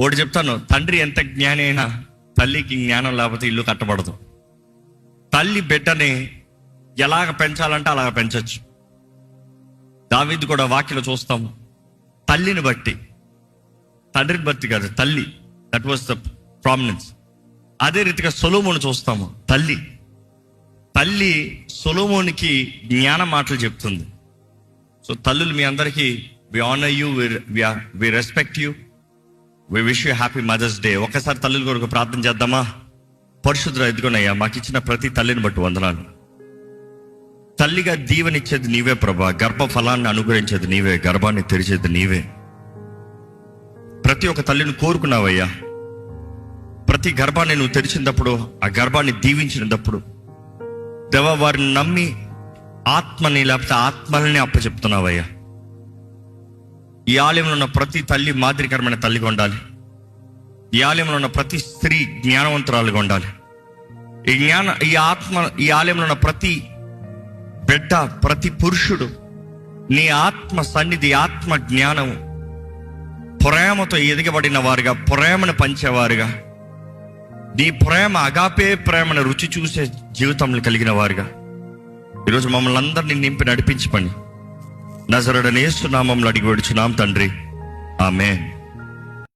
ఒకటి చెప్తాను, తండ్రి ఎంత జ్ఞాని అయినా తల్లికి జ్ఞానం లేకపోతే ఇల్లు కట్టబడదు. తల్లి బిడ్డని ఎలాగ పెంచాలంటే అలాగ పెంచవచ్చు. దావీదు కూడా వాక్యలో చూస్తాము, తల్లిని బట్టి, తండ్రిని బట్టి కాదు, తల్లి, దట్ వాస్ ద ప్రామినెన్స్. అదే రీతిగా సొలొమోను చూస్తాము, తల్లి సొలొమోనుకి జ్ఞాన మాటలు చెప్తుంది. సో తల్లులు మీ అందరికీ we honour you, we respect you, we wish you happy Mother's Day. ఒకసారి తల్లుల కొరకు ప్రార్థన చేద్దామా? పరిశుద్ధుడా, ఎదుగునయ్యా, మాకు ఇచ్చిన ప్రతి తల్లిని బట్టి వందనాలు. తల్లిగా దీవెనిచ్చేది నీవే ప్రభా, గర్భ ఫలాన్ని అనుగ్రహించేది నీవే, గర్భాన్ని తెరిచేది నీవే. ప్రతి ఒక్క తల్లిని కోరుకున్నావయ్యా. ప్రతి గర్భాన్ని నువ్వు తెరిచినప్పుడు, ఆ గర్భాన్ని దీవించినప్పుడు దేవా, వారిని నమ్మి ఆత్మని లేకపోతే ఆత్మల్ని అప్పచెప్తున్నావయ్యా. ఈ ఆలయంలో ఉన్న ప్రతి తల్లి మాదిరికరమైన తల్లిగా ఉండాలి. ఈ ఆలయంలో ఉన్న ప్రతి స్త్రీ జ్ఞానవంతురాలుగా ఉండాలి. ఈ ఆలయంలో ఉన్న ప్రతి బిడ్డ, ప్రతి పురుషుడు నీ ఆత్మ సన్నిధి, ఆత్మ జ్ఞానము, ప్రేమతో ఎదిగబడిన వారుగా, ప్రేమను పంచేవారుగా, నీ ప్రేమ అగాపే ప్రేమను రుచి చూసే జీవితంలో కలిగిన వారుగా ఈరోజు మమ్మల్ని అందరినీ నింపి నడిపించమని నజరేయుడైన యేసు నామములో అడిగి వేడుచున్నాం తండ్రి, ఆమేన్.